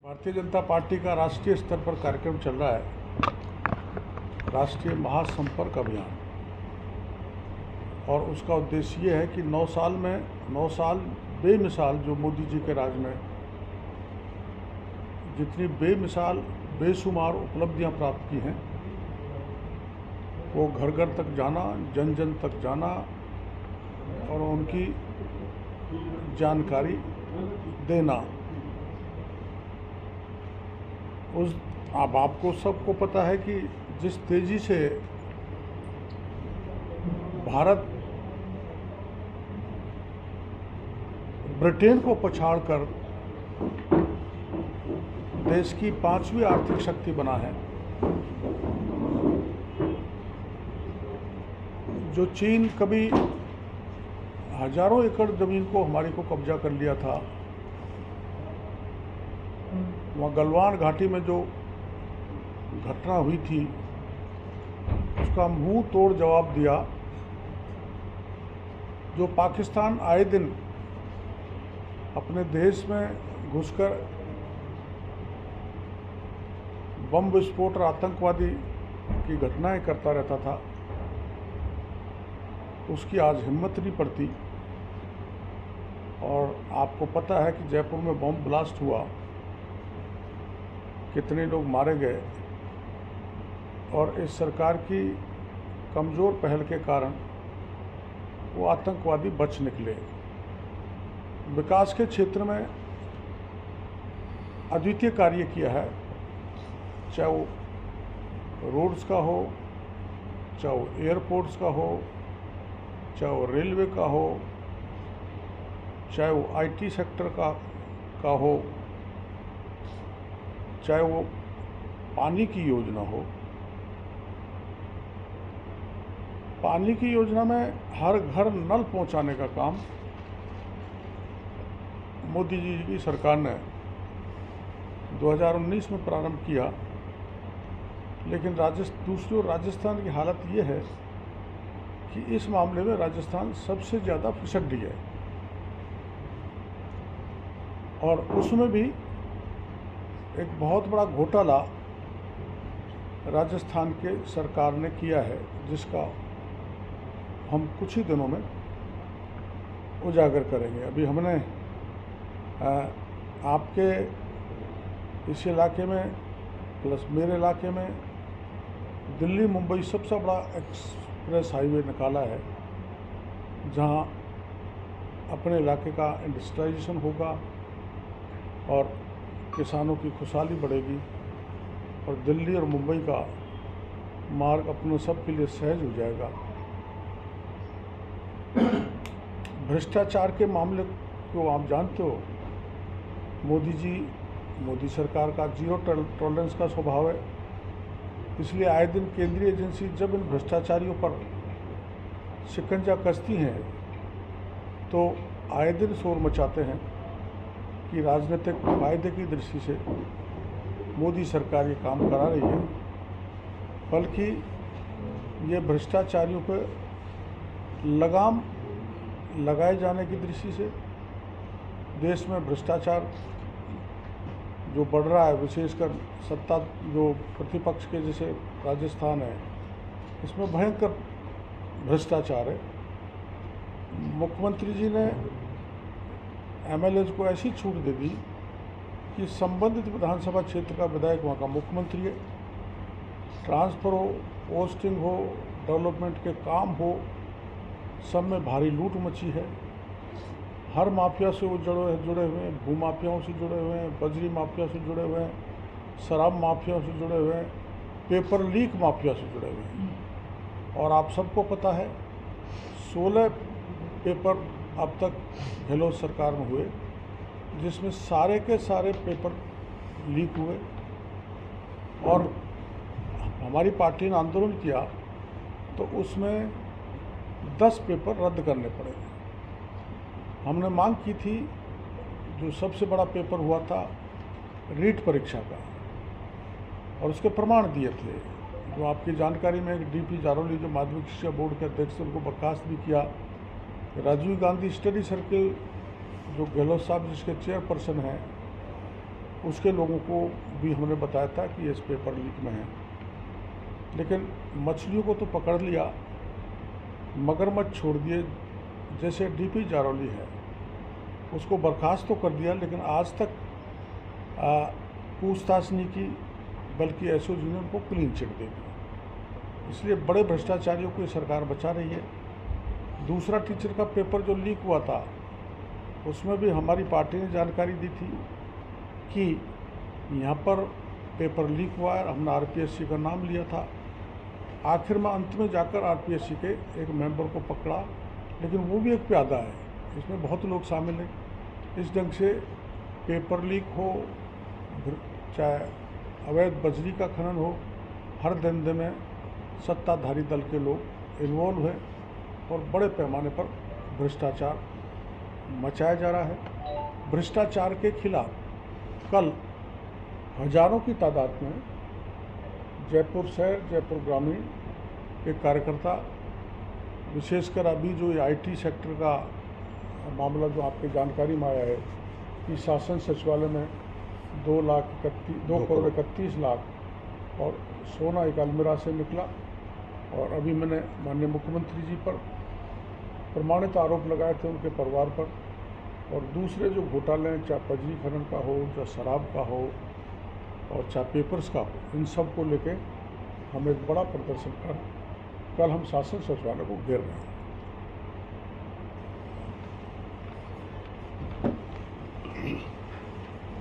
Bharatiya Janata party का राष्ट्रीय स्तर पर कार्यक्रम चल रहा है, राष्ट्रीय महासंपर्क अभियान। और उसका उद्देश्य ये है कि 9 साल बेमिसाल जो मोदी जी के राज में जितनी बेमिसाल बेशुमार उपलब्धियां प्राप्त की हैं, वो घर घर तक जाना, जन जन तक जाना और उनकी जानकारी देना। अब आपको सबको पता है कि जिस तेजी से भारत ब्रिटेन को पछाड़कर देश की 5वीं आर्थिक शक्ति बना है, जो चीन कभी हजारों एकड़ जमीन को हमारी को कब्जा कर लिया था, वहाँ गलवान घाटी में जो घटना हुई थी उसका मुंह तोड़ जवाब दिया। जो पाकिस्तान आए दिन अपने देश में घुसकर बम विस्फोट और आतंकवादी की घटनाएं करता रहता था, उसकी आज हिम्मत नहीं पड़ती। और आपको पता है कि जयपुर में बम ब्लास्ट हुआ, कितने लोग मारे गए, और इस सरकार की कमज़ोर पहल के कारण वो आतंकवादी बच निकले। विकास के क्षेत्र में अद्वितीय कार्य किया है, चाहे वो रोड्स का हो, चाहे वो एयरपोर्ट्स का हो, चाहे वो रेलवे का हो, चाहे वो आईटी सेक्टर का हो, चाहे वो पानी की योजना हो। पानी की योजना में हर घर नल पहुंचाने का काम मोदी जी की सरकार ने 2019 में प्रारंभ किया, लेकिन दूसरी ओर राजस्थान की हालत ये है कि इस मामले में राजस्थान सबसे ज़्यादा फिसड्डी है। और उसमें भी एक बहुत बड़ा घोटाला राजस्थान के सरकार ने किया है, जिसका हम कुछ ही दिनों में उजागर करेंगे। अभी हमने आपके इस इलाके में प्लस मेरे इलाके में दिल्ली मुंबई सबसे बड़ा एक्सप्रेस हाईवे निकाला है, जहां अपने इलाके का इंडस्ट्रियलाइजेशन होगा और किसानों की खुशहाली बढ़ेगी, और दिल्ली और मुंबई का मार्ग अपने सब के लिए सहज हो जाएगा। भ्रष्टाचार के मामले को आप जानते हो, मोदी सरकार का जीरो टॉलरेंस का स्वभाव है, इसलिए आए दिन केंद्रीय एजेंसी जब इन भ्रष्टाचारियों पर शिकंजा कसती हैं तो आए दिन शोर मचाते हैं कि राजनीतिक फायदे की दृष्टि से मोदी सरकार ये काम करा रही है, बल्कि ये भ्रष्टाचारियों पर लगाम लगाए जाने की दृष्टि से देश में भ्रष्टाचार जो बढ़ रहा है, विशेषकर सत्ता जो प्रतिपक्ष के जैसे राजस्थान है, इसमें भयंकर भ्रष्टाचार है। मुख्यमंत्री जी ने एमएलएज को ऐसी छूट दे दी कि संबंधित विधानसभा क्षेत्र का विधायक वहाँ का मुख्यमंत्री है, ट्रांसफ़र हो, पोस्टिंग हो, डेवलपमेंट के काम हो, सब में भारी लूट मची है। हर माफिया से वो जुड़े हुए हैं, भू माफियाओं से जुड़े हुए हैं, बजरी माफिया से जुड़े हुए हैं, शराब माफिया से जुड़े हुए हैं, पेपर लीक माफिया से जुड़े हुए हैं। और आप सबको पता है 16 पेपर अब तक गहलोत सरकार में हुए, जिसमें सारे के सारे पेपर लीक हुए, और हमारी पार्टी ने आंदोलन किया तो उसमें 10 पेपर रद्द करने पड़े। हमने मांग की थी, जो सबसे बड़ा पेपर हुआ था रीट परीक्षा का, और उसके प्रमाण दिए थे। जो आपकी जानकारी में डीपी जारोली जो माध्यमिक शिक्षा बोर्ड के अध्यक्ष, उनको बर्खास्त भी किया। राजीव गांधी स्टडी सर्किल जो गहलोत साहब जिसके चेयरपर्सन हैं, उसके लोगों को भी हमने बताया था कि ये इस पेपर लीक में है। लेकिन मछलियों को तो पकड़ लिया, मगरमच्छ छोड़ दिए। जैसे डीपी जारौली है, उसको बर्खास्त तो कर दिया, लेकिन आज तक पूछताछ नहीं की, बल्कि एसओजी ने उनको क्लीन चिट दे दी। इसलिए बड़े भ्रष्टाचारियों को ये सरकार बचा रही है। दूसरा टीचर का पेपर जो लीक हुआ था, उसमें भी हमारी पार्टी ने जानकारी दी थी कि यहाँ पर पेपर लीक हुआ है। हमने आरपीएससी का नाम लिया था। आखिर में अंत में जाकर आरपीएससी के एक मेंबर को पकड़ा, लेकिन वो भी एक प्यादा है, इसमें बहुत लोग शामिल हैं। इस ढंग से पेपर लीक हो, चाहे अवैध बजरी का खनन हो, हर धंधे में सत्ताधारी दल के लोग इन्वॉल्व हैं और बड़े पैमाने पर भ्रष्टाचार मचाया जा रहा है। भ्रष्टाचार के खिलाफ कल हजारों की तादाद में जयपुर शहर, जयपुर ग्रामीण के कार्यकर्ता, विशेषकर अभी जो ये आईटी सेक्टर का मामला जो आपके जानकारी में आया है कि शासन सचिवालय में 2 करोड़ 31 लाख और सोना एक अलमीरा से निकला। और अभी मैंने माननीय मुख्यमंत्री जी पर प्रमाणित आरोप लगाए थे उनके परिवार पर। और दूसरे जो घोटाले हैं, चाहे बजरी खनन का हो, चाहे शराब का हो और चाहे पेपर्स का हो, इन सब को लेके हम एक बड़ा प्रदर्शन कर कल हम शासन सचिवालय को घेर रहे हैं।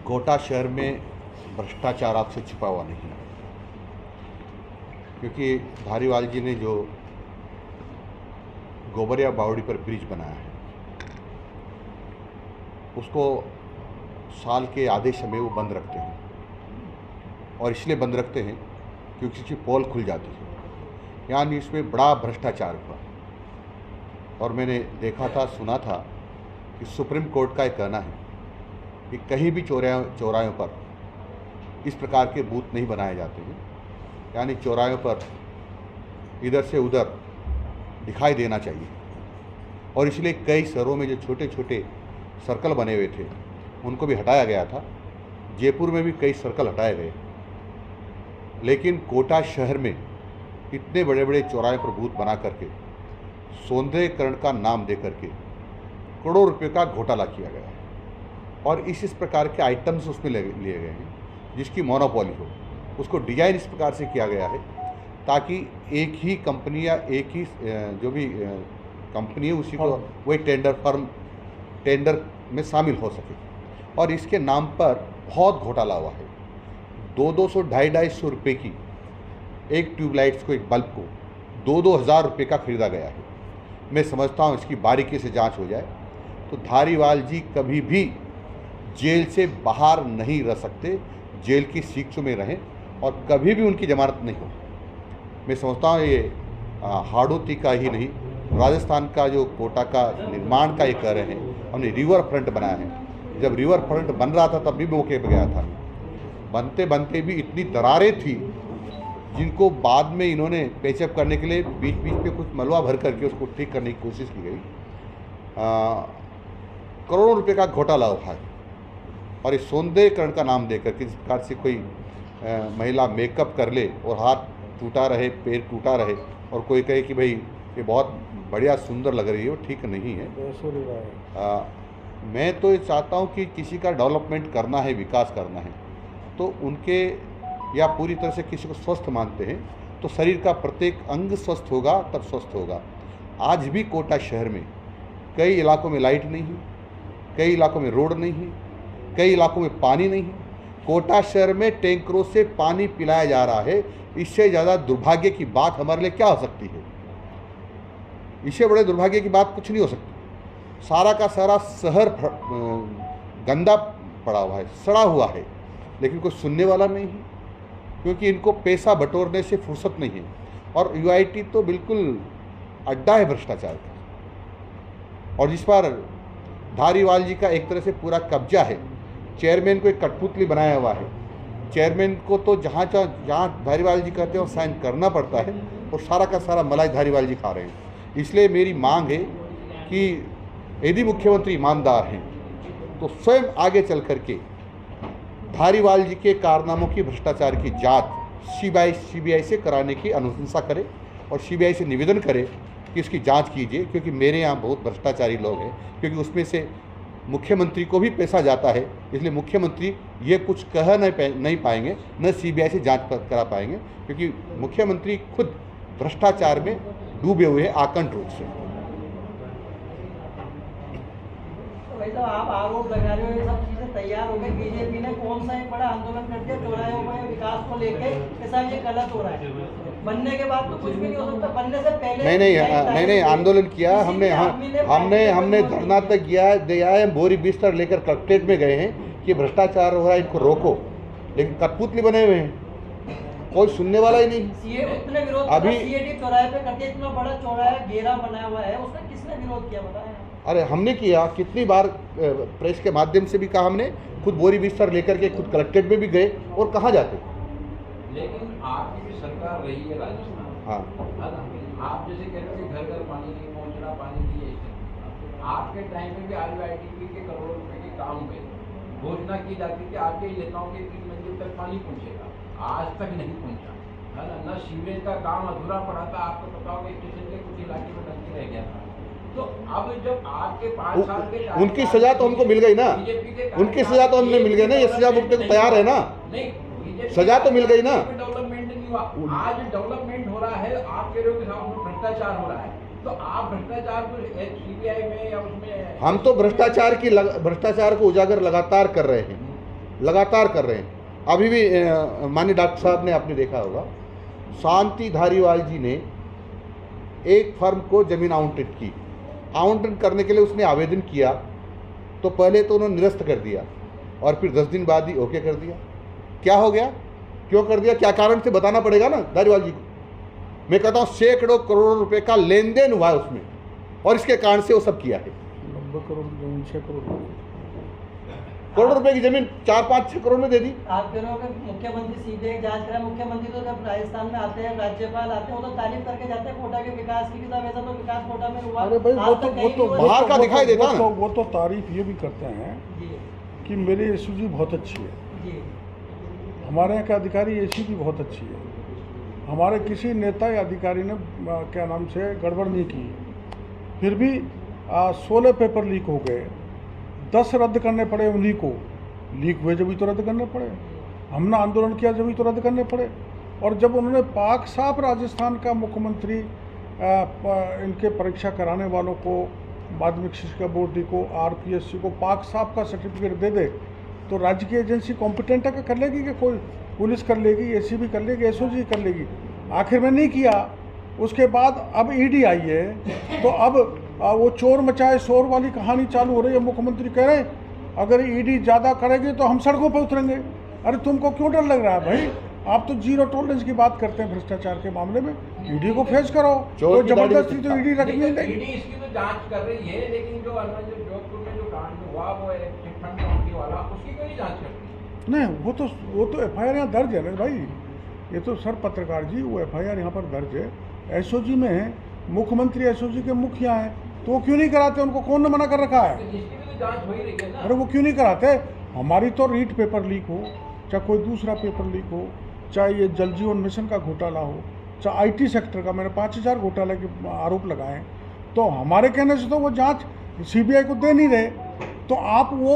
कोटा शहर में भ्रष्टाचार आपसे छिपा हुआ नहीं है, क्योंकि धारीवाल जी ने जो गोबरिया बावड़ी पर ब्रिज बनाया है, उसको साल के आधे समय वो बंद रखते हैं। और इसलिए बंद रखते हैं क्योंकि इसकी पोल खुल जाती है, यानी इसमें बड़ा भ्रष्टाचार हुआ। और मैंने देखा था, सुना था कि सुप्रीम कोर्ट का एक कहना है कि कहीं भी चौराहों पर इस प्रकार के बूथ नहीं बनाए जाते हैं, यानी चौराहों पर इधर से उधर दिखाई देना चाहिए। और इसलिए कई शहरों में जो छोटे छोटे सर्कल बने हुए थे उनको भी हटाया गया था। जयपुर में भी कई सर्कल हटाए गए, लेकिन कोटा शहर में इतने बड़े बड़े चौराहे पर बूथ बना करके सौंदर्यीकरण का नाम दे करके करोड़ों रुपए का घोटाला किया गया है। और इस प्रकार के आइटम्स उसमें लिए गए हैं जिसकी मोनोपोली हो। उसको डिजाइन इस प्रकार से किया गया है ताकि एक ही कंपनी या एक ही जो भी कंपनी है उसी को वही टेंडर में शामिल हो सके। और इसके नाम पर बहुत घोटाला हुआ है। 200 250 रुपये की एक ट्यूबलाइट्स को, एक बल्ब को 2 हज़ार रुपये का खरीदा गया है। मैं समझता हूँ इसकी बारीकी से जांच हो जाए तो धारीवाल जी कभी भी जेल से बाहर नहीं रह सकते, जेल की शिक्षा में रहें और कभी भी उनकी जमानत नहीं हो। मैं समझता हूँ ये हाड़ौती का ही नहीं, राजस्थान का जो कोटा का निर्माण का ये कर रहे हैं, हमने रिवर फ्रंट बनाया है। जब रिवर फ्रंट बन रहा था तब भी मौके पर गया था। बनते बनते भी इतनी दरारें थी जिनको बाद में इन्होंने पेचअप करने के लिए बीच बीच में कुछ मलबा भर करके उसको ठीक करने की कोशिश की गई। करोड़ों रुपए का घोटाला हुआ है। और इस सौंदर्यीकरण का नाम देकर किस प्रकार से कोई महिला मेकअप कर ले और हाथ टूटा रहे, पैर टूटा रहे और कोई कहे कि भाई ये बहुत बढ़िया सुंदर लग रही है, वो ठीक नहीं है। मैं तो ये चाहता हूँ कि किसी का डेवलपमेंट करना है, विकास करना है, तो उनके या पूरी तरह से किसी को स्वस्थ मानते हैं तो शरीर का प्रत्येक अंग स्वस्थ होगा तब स्वस्थ होगा। आज भी कोटा शहर में कई इलाकों में लाइट नहीं है, कई इलाकों में रोड नहीं है, कई इलाकों में पानी नहीं है। कोटा शहर में टैंकरों से पानी पिलाया जा रहा है। इससे ज़्यादा दुर्भाग्य की बात हमारे लिए क्या हो सकती है? इससे बड़े दुर्भाग्य की बात कुछ नहीं हो सकती। सारा का सारा शहर गंदा पड़ा हुआ है, सड़ा हुआ है, लेकिन कोई सुनने वाला नहीं है, क्योंकि इनको पैसा बटोरने से फुर्सत नहीं है। और यूआईटी तो बिल्कुल अड्डा है भ्रष्टाचार का, और जिस पर धारीवाल जी का एक तरह से पूरा कब्जा है। चेयरमैन को एक कठपुतली बनाया हुआ है। चेयरमैन को तो जहाँ धारीवाल जी कहते हैं वो साइन करना पड़ता है, और सारा का सारा मलाई धारीवाल जी खा रहे हैं। इसलिए मेरी मांग है कि यदि मुख्यमंत्री ईमानदार हैं तो स्वयं आगे चल करके धारीवाल जी के कारनामों की, भ्रष्टाचार की जांच सीबीआई से कराने की अनुशंसा करे और सीबीआई से निवेदन करे कि इसकी जांच कीजिए, क्योंकि मेरे यहाँ बहुत भ्रष्टाचारी लोग हैं, क्योंकि उसमें से मुख्यमंत्री को भी पैसा जाता है, इसलिए मुख्यमंत्री ये कुछ कह नहीं पाएंगे, न सीबीआई से जांच करा पाएंगे, क्योंकि मुख्यमंत्री खुद भ्रष्टाचार में डूबे हुए हैं आकंठ रूप से। तो भाई साहब, आप आरोप लगा रहे हो, ये सब चीजें तैयार हो गई, बीजेपी ने कौन सा एक बड़ा आंदोलन कर दिया चौराहे में विकास को लेके कि साहब ये गलत हो रहा है, बनने के बाद तो कुछ भी नहीं हो सकता, बनने से पहले नहीं आंदोलन किया हमने धरना तक दिया है, बोरी बिस्तर लेकर कलेक्ट्रेट में गए हैं कि भ्रष्टाचार हो रहा है, इनको रोको, लेकिन कठपुतली बने हुए हैं, कोई सुनने वाला ही नहीं। उसने विरोध अभी सीएडी चौराहे पे करके, इतना बड़ा चौराहा घेरा बनाया हुआ है, उसका किसने विरोध किया बताया? अरे हमने किया, कितनी बार प्रेस के माध्यम से भी कहा, हमने खुद बोरी बिस्तर लेकर के खुद कलेक्ट्रेट में भी गए, और कहाँ जाते। लेकिन आपकी भी सरकार रही है राजस्थान, हाँ, आप जैसे कहते हैं घर घर पानी नहीं पहुंचना, पानी नहीं है, आपके टाइम में भी आईटीबी के करोड़ों रुपए के काम हुए, घोषणा की जाती थी आपके नेताओं के 3 मंजिल तक पानी पहुंचेगा, आज तक नहीं पहुंचा, है ना। न सीवरेज का काम अधूरा पड़ा था, आपको पता होगा स्टेशन के कुछ इलाके में टंकी रह गया था। तो अब जब आपके 5 साल के उनकी सजा तो हमको मिल गई ना, उनकी सजा तो हमने मिल गई ना, ये सजा भुगतने को तैयार है ना, नहीं सजा तो मिल गई ना। डेवलपमेंट नहीं हुआ, आज डेवलपमेंट हो रहा है, आप कह रहे हो कि साहब भ्रष्टाचार हो रहा है, तो आप भ्रष्टाचार को सीबीआई में या उसमें, हम तो भ्रष्टाचार को उजागर लगातार कर रहे हैं। अभी भी माननीय डॉक्टर साहब ने आपने देखा होगा, शांति धारीवाल जी ने एक फर्म को जमीन आवंटन करने के लिए उसने आवेदन किया, तो पहले तो उन्होंने निरस्त कर दिया और फिर 10 दिन बाद ही ओके कर दिया। क्या हो गया, क्यों कर दिया, क्या कारण से बताना पड़ेगा ना धारीवाल जी को। मैं कहता हूँ सैकड़ों करोड़ रुपए का लेन देन हुआ है उसमें, और इसके कारण से वो सब किया है। 90 करोड़ की जमीन 6 करोड़ रुपए की जमीन 4-5-6 करोड़ में दे दी। आप कह रहे हो कि मुख्यमंत्री सीबीआई जांच करा, मुख्यमंत्री तो जब राजस्थान में आते हैं, राज्यपाल आते हैं, वो तो तारीफ करके जाते हैं कोटा के विकास की, किताब ऐसा तो विकास कोटा में हुआ। अरे भाई वो तो बाहर का दिखाई देता है। वो तो तारीफ ये भी करते हैं कि मेरी एसओजी बहुत अच्छी है, हमारे यहाँ के अधिकारी एसीपी बहुत अच्छी है, हमारे किसी नेता या अधिकारी ने क्या नाम से गड़बड़ नहीं की, फिर भी 16 पेपर लीक हो गए, 10 रद्द करने पड़े उन्हीं को, लीक हुए जब भी तो रद्द करने पड़े, हमने आंदोलन किया जब भी तो रद्द करने पड़े। और जब उन्होंने पाक साफ राजस्थान का मुख्यमंत्री इनके परीक्षा कराने वालों को, माध्यमिक शिक्षा बोर्ड को, आरपीएससी को पाक साफ का सर्टिफिकेट दे दे, तो राज्य की एजेंसी कॉम्पिटेंट है कि कर लेगी, कि कोई पुलिस कर लेगी, एसीबी कर लेगी, एसओजी कर लेगी। आखिर में नहीं किया, उसके बाद अब ईडी आई है, तो अब वो चोर मचाए शोर वाली कहानी चालू हो रही है। मुख्यमंत्री कह रहे अगर ईडी ज़्यादा करेगी तो हम सड़कों पर उतरेंगे। अरे तुमको क्यों डर लग रहा है भाई, आप तो जीरो टॉलरेंस की बात करते हैं भ्रष्टाचार के मामले में, ईडी को फेस करो, तो जबरदस्ती तो ईडी रखनी नहीं। ईडी इसकी तो जांच कर रही है, लेकिन जो जोधपुर में जो कांड हुआ वो चिटफंड कंपनी वाला, उसकी क्यों नहीं जांच करती? नहीं, वो तो एफआईआर यहाँ दर्ज है ना भाई, ये तो सर पत्रकार जी, वो एफआईआर यहाँ पर दर्ज है, एसओजी में है, मुख्यमंत्री एसओजी के मुखिया हैं, तो वो क्यों नहीं कराते, उनको कौन ने मना कर रखा है? अरे वो क्यों नहीं कराते? हमारी तो रीट पेपर लीक हो, चाहे कोई दूसरा पेपर लीक हो, चाहे ये जल जीवन मिशन का घोटाला हो, चाहे आईटी सेक्टर का, मैंने 5000 घोटाले के आरोप लगाए, तो हमारे कहने से तो वो जांच सीबीआई को दे नहीं रहे, तो आप वो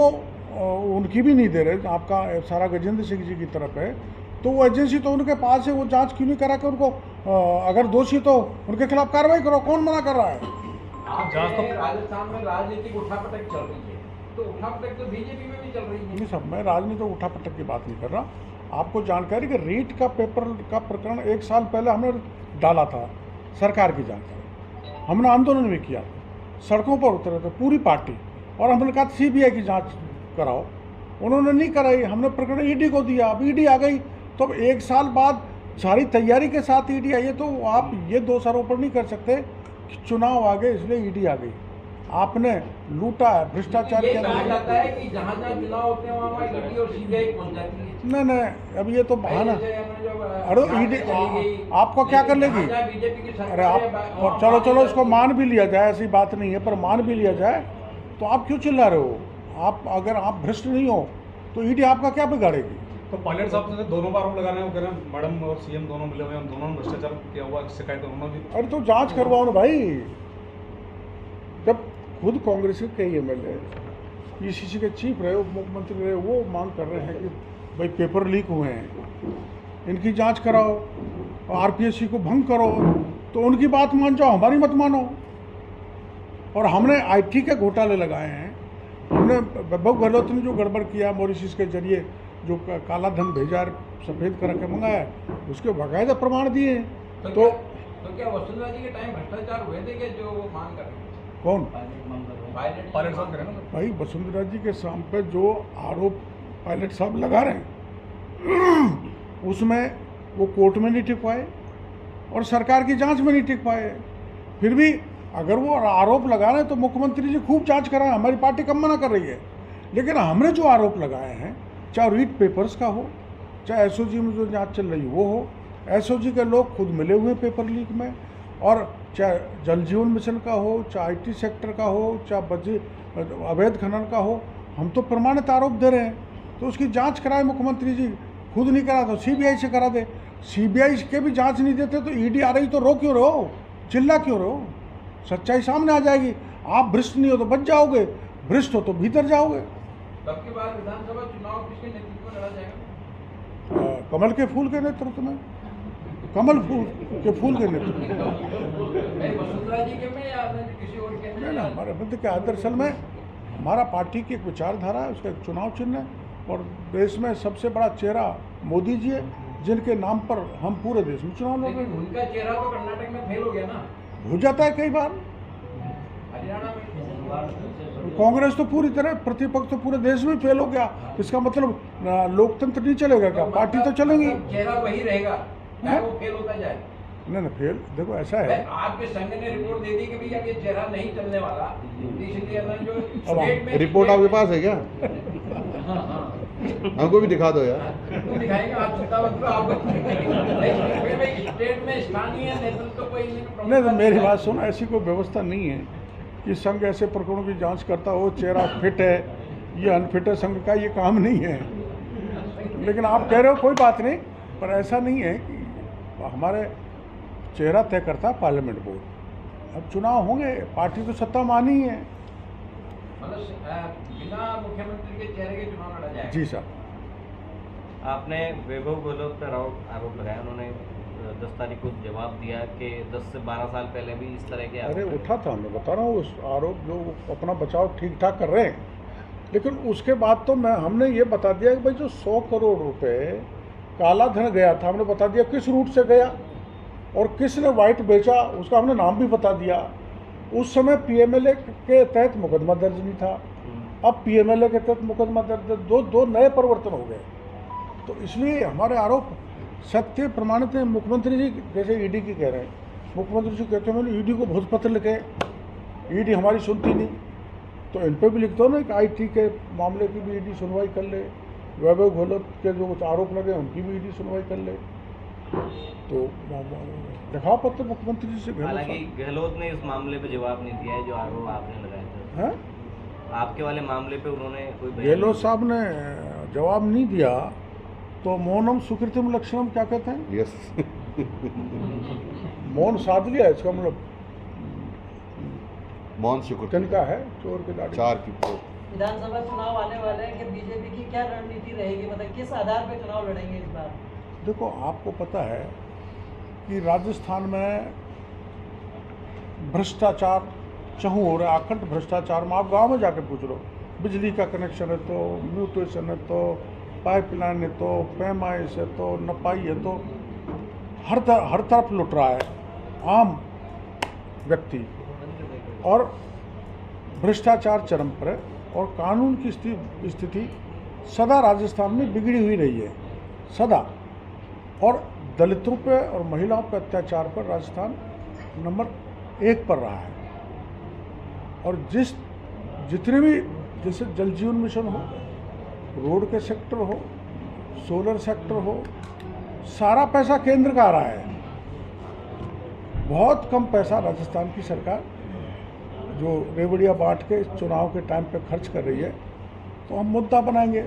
उनकी भी नहीं दे रहे, आपका सारा गजेंद्र सिंह जी की तरफ है, तो वो एजेंसी तो उनके पास है, वो जांच क्यों नहीं करा के उनको अगर दोषी तो उनके खिलाफ कार्रवाई करो, कौन मना कर रहा है? राजस्थान में राजनीतिक उठापटक चल रही है, तो उठापटक तो बीजेपी में भी चल रही है। नहीं सब, मैं राजनीतिक उठापटक की बात नहीं कर रहा, आपको जानकारी कि रीट का पेपर का प्रकरण 1 साल पहले हमने डाला था, सरकार की जानकारी, हमने आंदोलन भी किया, सड़कों पर उतरे थे पूरी पार्टी, और हमने कहा सीबीआई की जांच कराओ, उन्होंने नहीं कराई, हमने प्रकरण ईडी को दिया, अब ईडी आ गई, तो अब 1 साल बाद सारी तैयारी के साथ ईडी आई है, तो आप ये दोषारोपण नहीं कर सकते कि चुनाव आ गए इसलिए ईडी आ गई। आपने लूटा है भ्रष्टाचार के अंदर, जाता है कि जहां चुनाव होते हैं वहां ईडी और सीबीआई पहुंच जाती है। नहीं, अब ये तो बहाना, अरे ईडी आपको क्या कर लेगी? अरे आप चलो इसको मान भी लिया जाए, ऐसी बात नहीं है, पर मान भी लिया जाए तो आप क्यों चिल्ला रहे हो? आप अगर आप भ्रष्ट नहीं हो तो ईडी आपका क्या बिगाड़ेगी? तो पायलट साहब से दोनों बार आरोप लगा रहे हैं, वो कह रहे हैं मैडम और सीएम दोनों मिले हुए हैं, दोनों ने भ्रष्टाचार किया हुआ शिकायत उन्होंने भी। अरे तो जांच करवाओ ना भाई। जब खुद कांग्रेस के कई एमएलए पीसीसी के चीफ रहे, उप मुख्यमंत्री रहे, वो मांग कर रहे हैं कि भाई पेपर लीक हुए हैं, इनकी जांच कराओ, आरपीएससी को भंग करो, तो उनकी बात मान जाओ, हमारी मत मानो। और हमने आईटी के घोटाले लगाए हैं, हमने वैभव गहलोत ने जो गड़बड़ किया मॉरिशस के जरिए, जो काला धन भेजा, सफ़ेद करा के मंगाया, उसके बाकायदा प्रमाण दिए हैं। तो क्या वसुंधरा जी के टाइम भ्रष्टाचार हुए थे क्या, जो वो मांग कर रहे हैं? कौन? पायलट साहब कह रहे हैं ना। भाई वसुंधरा जी के साम पे जो आरोप पायलट साहब लगा रहे हैं उसमें वो कोर्ट में नहीं टिक पाए और सरकार की जांच में नहीं टिक पाए। फिर भी अगर वो आरोप लगा रहे हैं तो मुख्यमंत्री जी खूब जांच कराएं, हमारी पार्टी कम मना कर रही है। लेकिन हमने जो आरोप लगाए हैं, चाहे रीट पेपर्स का हो, चाहे एसओजी में जो जांच चल रही वो हो, एसओजी के लोग खुद मिले हुए पेपर लीक में, और चाहे जल जीवन मिशन का हो, चाहे आईटी सेक्टर का हो, चाहे अवैध खनन का हो, हम तो प्रमाणित आरोप दे रहे हैं। तो उसकी जांच कराए मुख्यमंत्री जी, खुद नहीं करा तो सीबीआई से करा दे। सीबीआई के भी जांच नहीं देते तो ईडी आ रही तो रो क्यों रहो, चिल्ला क्यों रहो? सच्चाई सामने आ जाएगी। आप भ्रष्ट नहीं हो तो बच जाओगे, भ्रष्ट हो तो भीतर जाओगे। तब के बाद विधानसभा चुनाव किसके नेतृत्व में लड़ा जाएगा? कमल के फूल के नेतृत्व में, कमल फूल के फूल के नेतृत्व में। नहीं, वसुंधरा जी के में या किसी और के में? नहीं ना, हमारे बुद्ध के दरअसल में हमारा पार्टी की एक विचारधारा है, उसका एक चुनाव चिन्ह है, और देश में सबसे बड़ा चेहरा मोदी जी है, जिनके नाम पर हम पूरे देश में चुनाव लड़ रहे हैं। उनका चेहरा तो कर्नाटक में फेल हो गया ना, हो जाता है कई बार। हरियाणा में कांग्रेस तो पूरी तरह, प्रतिपक्ष तो पूरे देश में फेल हो गया। इसका मतलब लोकतंत्र नहीं चलेगा क्या? पार्टी तो चलेगी। चेहरा वही रहेगा, चाहे वो फेल होता जाए। नहीं फेल, देखो ऐसा है, आपके संघ ने रिपोर्ट दे दी कि भैया ये चेहरा नहीं चलने वाला, इसलिए ना जो अब स्टेट में रिपोर्ट आपके पास है क्या? हमको भी दिखा दो यार। वो दिखाएंगे, आप चिंता मत करो, आपको स्टेट में स्थानीय नेतृत्व को नहीं तो मेरी बात सुनो, ऐसी कोई व्यवस्था नहीं है कि संघ ऐसे प्रकरणों की जांच करता हो, चेहरा फिट है, ये अनफिट है, संघ का ये काम नहीं है। लेकिन आप कह रहे हो कोई बात नहीं, पर ऐसा नहीं है कि हमारे चेहरा तय करता है पार्लियामेंट बोर्ड। अब चुनाव होंगे, पार्टी तो सत्ता मानी ही है। मतलब बिना मुख्यमंत्री के चेहरे के चुनाव लड़ा जाएगा? जी साहब। आपने वैभव गहलोत पर आरोप लगाया, उन्होंने 10 तारीख को जवाब दिया कि 10 से 12 साल पहले भी इस तरह के अरे उठा था, मैं बता रहा हूँ, उस आरोप जो अपना बचाव ठीक ठाक कर रहे हैं। लेकिन उसके बाद तो हमने ये बता दिया कि भाई जो 100 करोड़ रुपए काला धन गया था, हमने बता दिया किस रूट से गया और किसने वाइट बेचा, उसका हमने नाम भी बता दिया। उस समय पीएमएलए के तहत मुकदमा दर्ज नहीं था, अब पीएमएलए के तहत मुकदमा दर्ज, दो नए परिवर्तन हो गए। तो इसलिए हमारे आरोप सत्य प्रमाणित है। मुख्यमंत्री जी जैसे ईडी की कह रहे हैं, मुख्यमंत्री जी कहते हैं मैंने ईडी को बहुत पत्र लिखे, ईडी हमारी सुनती नहीं, तो इन पर भी लिख दो ना कि आईटी के मामले की भी ईडी सुनवाई कर ले, वैभव गहलोत के जो आरोप लगे उनकी भी ईडी सुनवाई कर ले। तो दिखाओ पत्र मुख्यमंत्री जी से। हालांकि गहलोत ने इस मामले पे जवाब नहीं दिया है जो आरोप आपने लगाए थे। हैं? आपके वाले मामले पे उन्होंने कोई गहलोत साहब ने जवाब नहीं दिया तो मौनम सुकृतिम लक्षणम क्या कहते हैं? यस। मौन साध लिया, इसका मतलब मौन शुक्र तिनका है चोर के दाढ़ी। 4 की विधानसभा चुनाव आने वाले हैं कि बीजेपी की क्या रणनीति रहेगी, मतलब किस आधार पे चुनाव लड़ेंगे इस बार? देखो आपको पता है कि राजस्थान में भ्रष्टाचार चहु हो रहा है, अखंड भ्रष्टाचार में। आप गांव में जाके पूछ लो, बिजली का कनेक्शन है तो म्यूटेशन है तो पाइपलाइन है तो पैमाइश है तो नपाई है, तो हर तरफ लुट रहा है आम व्यक्ति, और भ्रष्टाचार चरम पर है, और कानून की स्थिति सदा राजस्थान में बिगड़ी हुई रही है, सदा। और दलितों पे और महिलाओं पे अत्याचार पर राजस्थान नंबर 1 पर रहा है। और जितने भी, जैसे जल जीवन मिशन हो, रोड के सेक्टर हो, सोलर सेक्टर हो, सारा पैसा केंद्र का आ रहा है। बहुत कम पैसा राजस्थान की सरकार जो रेवड़िया बांट के इस चुनाव के टाइम पे खर्च कर रही है। तो हम मुद्दा बनाएंगे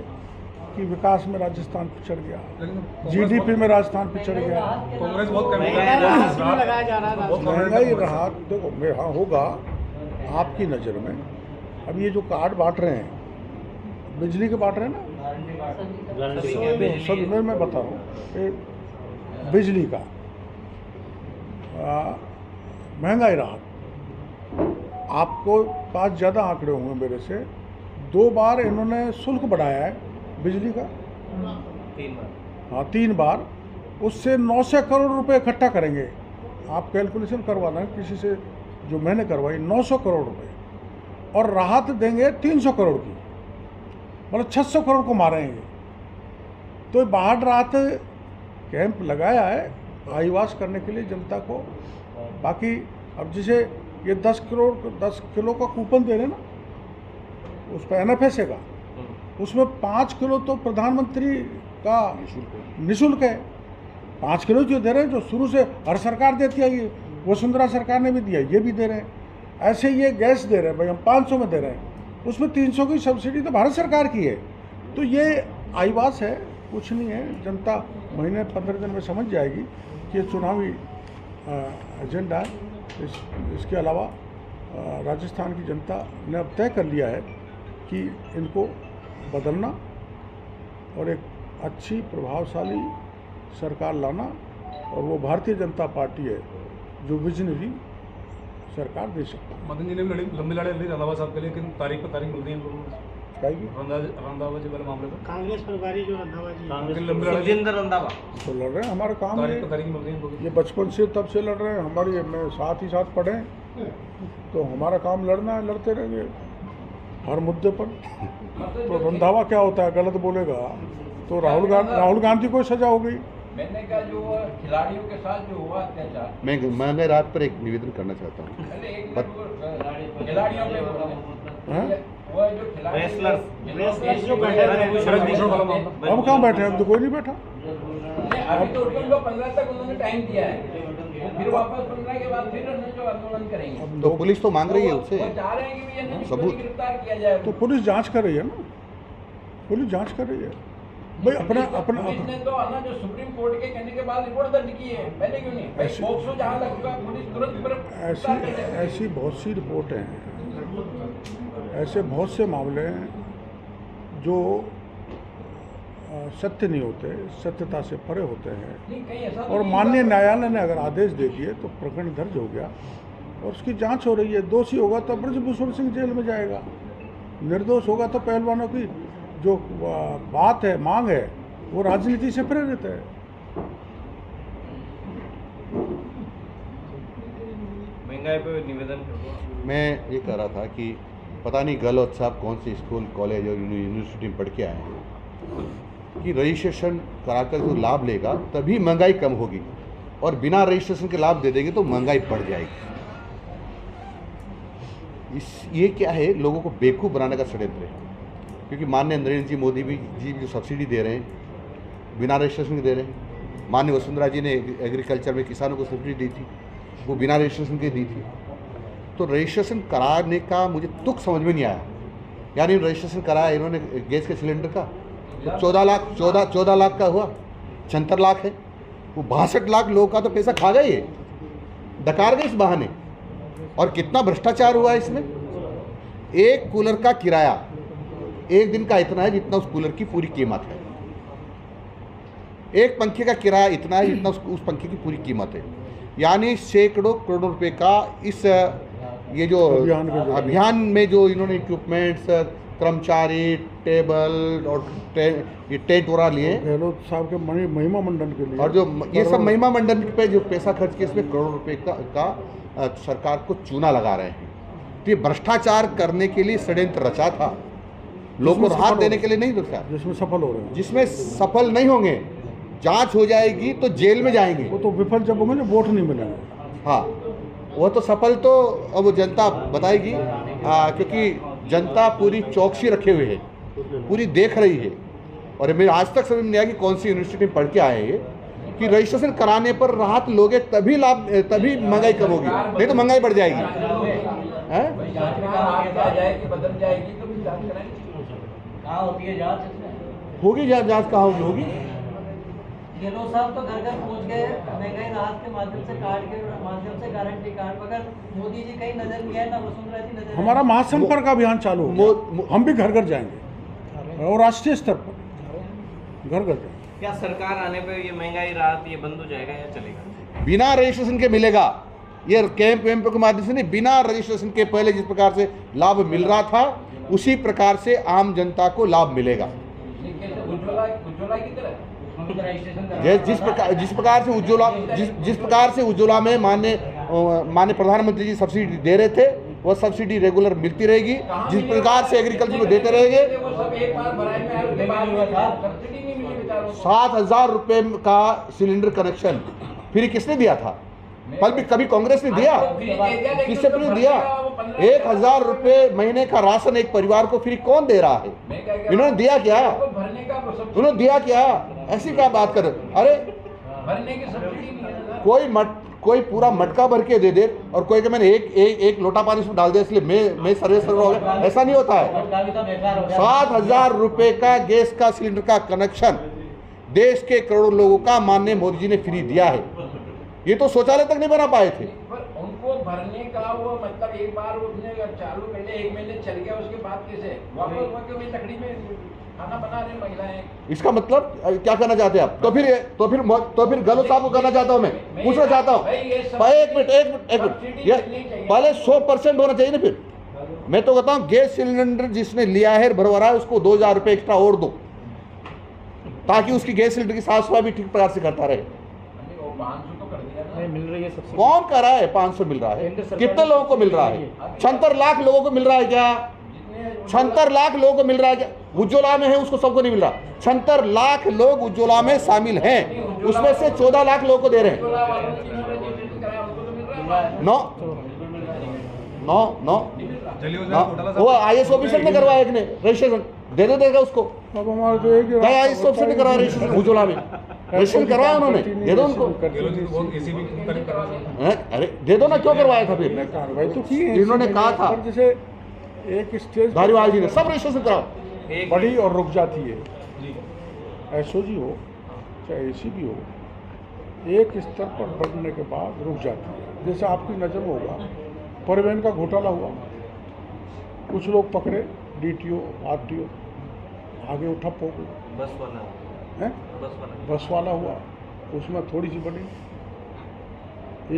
कि विकास में राजस्थान पिछड़ गया, लेकिन जीडीपी में राजस्थान पिछड़ गया। कांग्रेस बहुत लगाया जा रहा था। महंगाई रहा देखो हाँ होगा आपकी नज़र में। अब ये जो कार्ड बांट रहे हैं, बिजली के बांट रहे हैं ना, सब मैं बता रहा हूँ ये बिजली का महंगाई रहा। आपको पास ज़्यादा आंकड़े होंगे मेरे से, 2 बार इन्होंने शुल्क बढ़ाया है बिजली का, 3 बार। हाँ 3 बार। उससे 900 करोड़ रुपए इकट्ठा करेंगे। आप कैलकुलेशन करवाना है किसी से जो मैंने करवाई, 900 करोड़ रुपए, और राहत देंगे 300 करोड़ की, मतलब 600 करोड़ को मारेंगे। तो बाहर राहत कैंप लगाया है आईवास करने के लिए जनता को। बाकी अब जैसे ये 10 किलो का कूपन दे रहे हैं ना, उस पर NFSA का, उसमें 5 किलो तो प्रधानमंत्री का निःशुल्क है। 5 किलो जो दे रहे हैं, जो शुरू से हर सरकार देती है, ये वसुंधरा सरकार ने भी दिया, ये भी दे रहे हैं। ऐसे ये गैस दे रहे हैं भाई, हम 500 में दे रहे हैं, उसमें 300 की सब्सिडी तो भारत सरकार की है। तो ये आईवास है, कुछ नहीं है। जनता महीने 15 दिन में समझ जाएगी कि ये चुनावी एजेंडा है। इसके अलावा राजस्थान की जनता ने अब तय कर लिया है कि इनको बदलना और एक अच्छी प्रभावशाली सरकार लाना, और वो भारतीय जनता पार्टी है जो विजनरी सरकार दे सकता है। मदन जी ने भी लंबी लड़ाई लड़ी रंधावा साहब के लिए, लेकिन तारीख पर तारीख मिल रही है रंधावा जी वाले मामले पर। कांग्रेस प्रभारी जो रंधावा जी, सुखजिंदर रंधावा तो लड़ रहे हैं, हमारा काम है। तारीख पर तारीख मिल रही है। ये बचपन से तब से लड़ रहे हैं, हमारी में साथ ही साथ पढ़े, तो हमारा काम लड़ना है, लड़ते रहेंगे हर मुद्दे पर। तो रंधावा क्या होता है, गलत बोलेगा तो राहुल गांधी को सजा हो गई। मैंने कहा जो खिलाड़ियों के साथ जो हुआ अत्याचार, मैं महंगाई रात पर एक निवेदन करना चाहता हूँ। पहले एक मिनट वो खिलाड़ियों पे हैं? वो जो खिलाड़ी रेसलर्स जो बैठे हम कहाँ बैठे हैं, अब तो कोई नहीं बैठा। अभी तो उनको 15 तक उन्होंने टाइम दिया है, फिर वापस 15 के बाद फिर जो आंदोलन करेंगे। तो पुलिस तो मांग रही है उससे वो चाह रहे हैं कि भैया नहीं, सबूत। गिरफ्तार किया जाए। तो पुलिस जांच कर रही है ना, पुलिस जांच कर रही है भाई। अपना पुलिस ने तो ना जो सुप्रीम कोर्ट के कहने के बाद रिपोर्ट दर्ज की है, पहले क्यों नहीं? भाई पोक्सो जहाँ लग चुका है, पुलिस तुरंत ऐसी बहुत सी रिपोर्टें हैं, ऐसे बहुत से मामले हैं जो सत्य नहीं होते, सत्यता से परे होते हैं। और माननीय न्यायालय ने अगर आदेश दे दिए तो प्रकरण दर्ज हो गया और उसकी जांच हो रही है। दोषी होगा तो ब्रजभूषण सिंह जेल में जाएगा, निर्दोष होगा तो पहलवानों की जो बात है, मांग है, वो राजनीति से प्रेरित है। महंगाई पे निवेदन कर। मैं ये कह रहा था कि पता नहीं गहलोत साहब कौन से स्कूल, कॉलेज और यूनिवर्सिटी में पढ़ के आए हैं कि रजिस्ट्रेशन कराकर जो लाभ लेगा तभी महंगाई कम होगी, और बिना रजिस्ट्रेशन के लाभ दे देंगे तो महंगाई बढ़ जाएगी। ये क्या है, लोगों को बेवकूफ़ बनाने का षड्यंत्र है। क्योंकि माननीय नरेंद्र मोदी जी जो सब्सिडी दे रहे हैं बिना रजिस्ट्रेशन के दे रहे हैं। माननीय वसुंधरा जी ने एग्रीकल्चर में किसानों को सब्सिडी दी थी, वो बिना रजिस्ट्रेशन के दी थी। तो रजिस्ट्रेशन कराने का मुझे तुक समझ में नहीं आया। यानी रजिस्ट्रेशन कराया इन्होंने गैस के सिलेंडर का, तो 14 लाख का हुआ, 76 लाख है, वो 62 लाख लोगों का तो पैसा खा गए, ये डकार गए इस बहाने। और कितना भ्रष्टाचार हुआ इसमें। एक कूलर का किराया एक दिन का इतना है जितना उस कूलर की पूरी कीमत है। एक पंखे का किराया इतना है जितना उस पंखे की पूरी कीमत है। यानी सैकड़ों करोड़ों रुपए का इस ये जो अभियान में जो इन्होंने इक्विपमेंट्स, कर्मचारी, टेबल और ये टेंट वगैरह लिए, गहलोत साहब के महिमा मंडन के लिए, और जो ये सब महिमा मंडन पे जो पैसा खर्च किया, इसमें करोड़ों रुपए का सरकार को चूना लगा रहे हैं। तो ये भ्रष्टाचार करने के लिए षड्यंत्र रचा था, लोगों को राहत देने के लिए नहीं रचा। जिसमें सफल हो रहे हैं, जिसमें सफल नहीं होंगे, जांच हो जाएगी तो जेल में जाएंगे। वो तो विफल जब होंगे जब वोट नहीं मिलेंगे। हाँ, वो तो सफल तो अब जनता बताएगी, क्योंकि जनता पूरी चौकसी रखे हुए है, पूरी देख रही है। और मेरे आज तक समझ में नहीं आया कि कौन सी यूनिवर्सिटी में पढ़ के आए हैं कि रजिस्ट्रेशन कराने पर राहत लोगे तभी लाभ, तभी महंगाई कम होगी, नहीं तो महंगाई बढ़ जाएगी। बदल जाएगी तो कहाँ होती है जांच? होगी जांच कहाँ होगी? गहलोत साहब तो घर घर पहुंच गए महंगाई राहत के माध्यम से, कार्ड के माध्यम से, गारंटी कार्ड, मगर मोदी जी कहीं नजर नहीं आए, ना वसुंधरा जी नजर। हमारा महासंपर्क अभियान चालू हो गया। हम भी घर घर जाएंगे और राष्ट्रीय स्तर पर घर घर जाएंगे। क्या सरकार आने पे ये महंगाई राहत ये बंद हो जाएगा या चलेगा? बिना रजिस्ट्रेशन के मिलेगा। ये कैंप वैम्प के माध्यम से नहीं, बिना रजिस्ट्रेशन के पहले जिस प्रकार से लाभ मिल रहा था उसी प्रकार से आम जनता को लाभ मिलेगा। उज्ज्वला की तरह जिस प्रकार से उज्ज्वला में माननीय प्रधानमंत्री जी सब्सिडी दे रहे थे, वो सब्सिडी रेगुलर मिलती रहेगी। जिस प्रकार से एग्रीकल्चर को देते रहेंगे, 7,000 रुपये का सिलेंडर कनेक्शन फ्री किसने दिया था? कभी कांग्रेस ने दिया? किससे फ्री दिया? 1,000 रुपये महीने का राशन एक परिवार को फ्री कौन दे रहा है? इन्होंने दिया क्या? उन्होंने दिया क्या? ऐसी क्या बात कर? अरे भरने की सब्सिडी नहीं है। कोई पूरा मटका भर के दे दे और कोई कि मैंने एक लोटा पानी उसमें डाल दिया इसलिए मैं सर्विस हो गया, ऐसा नहीं होता है। 7,000 रुपये का गैस का सिलेंडर का कनेक्शन देश के करोड़ों लोगों का माननीय मोदी जी ने फ्री दिया है। ये तो शौचालय तक नहीं बना पाए थे। पर उनको भरने का वो मतलब एक बार उसने चालू कर लिया, 1 महीने चल गया, उसके बाद कैसे वापस क्यों लकड़ी में खाना बना रहे महिलाएं? इसका मतलब क्या करना चाहते हैं आप? तो फिर गहलोत साहब को करना चाहता हूं, मैं पूछना चाहता हूं। एक मिनट, पहले 100% होना चाहिए ना। फिर मैं तो कहता हूं गैस सिलेंडर जिसने लिया है भरवा है उसको 2,000 रुपये एक्स्ट्रा और दो, ताकि उसकी गैस सिलेंडर की साफ सफाई भी ठीक प्रकार से करता रहे। 500 तो कर दिया नहीं मिल रही है सबसे। कौन कर रहा है? 500 मिल रहा है। कितने लोगों को मिल रहा है? 76 लाख लोगों को मिल रहा है क्या? 76 लाख लोगों को मिल रहा है क्या? उज्ज्वला में है उसको सबको नहीं मिल रहा। 76 लाख लोग उज्ज्वला में शामिल हैं, उसमें से 14 लाख लोगों को दे रहे हैं। नो वो IAS ऑफिसर ने करवाया, एक ने रजिस्ट्रेशन दे देगा उसको। अब हमारे तो एक IAS ऑफिसर ने करवाया रजिस्ट्रेशन उज्ज्वला में, रजिस्ट्रेशन करवाया उन्होंने, दे दो उनको। अरे दे दो ना, क्यों करवाया था? फिर कार्रवाई तो की है इन्होंने कहा था, पर जैसे एक स्टेज धारीवाल जी ने सब रजिस्ट्रेशन कराओ, बड़ी और रुक जाती है। SOG हो चाहे ACB हो, एक स्तर पर बढ़ने के बाद रुक जाती है। जैसे आपकी नज़र में होगा परिवहन का घोटाला हुआ, कुछ लोग पकड़े, DTO RTO, आगे वो ठप हो गए। बस वाला हुआ, उसमें थोड़ी सी बढ़ी।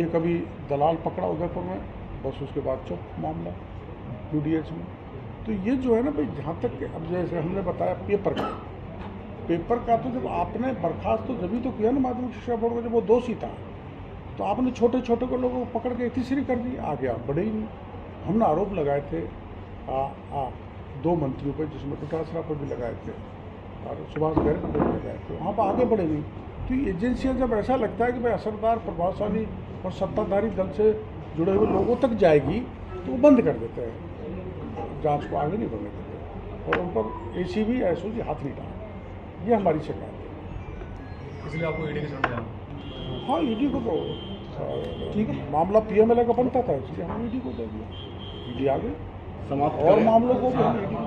एक अभी दलाल पकड़ा उदयपुर में, बस उसके बाद चुप मामला UDH में। तो ये जो है ना भाई, जहाँ तक अब जैसे हमने बताया पेपर का तो जब आपने बर्खास्त तो जब तो किया ना माध्यमिक शिक्षा बोर्ड को, जब वो दोषी था तो आपने छोटे छोटे को लोगों को पकड़ के तीसरी कर दी, आगे आप बढ़े ही नहीं। हमने आरोप लगाए थे 2 मंत्रियों पर, जिसमें डोटासरा पर भी लगाए थे और सुभाष गर्ग पर भी लगाए थे, वहाँ पर आगे बढ़े नहीं। तो ये एजेंसियाँ जब ऐसा लगता है कि भाई असरदार, प्रभावशाली और सत्ताधारी दल से जुड़े हुए लोगों तक जाएगी तो वो बंद कर देते हैं, जांच को आगे नहीं बढ़ने देते और उन पर ACB SOG हाथ नहीं डालते। ये हमारी शिकायत है। इसलिए आपको ED के सामने जाना? हाँ, ED को तो ठीक है, मामला PMLA का बनता था इसलिए हम ED को दे दिया, ED आगे समाप्त और मामलों को भी हम ED को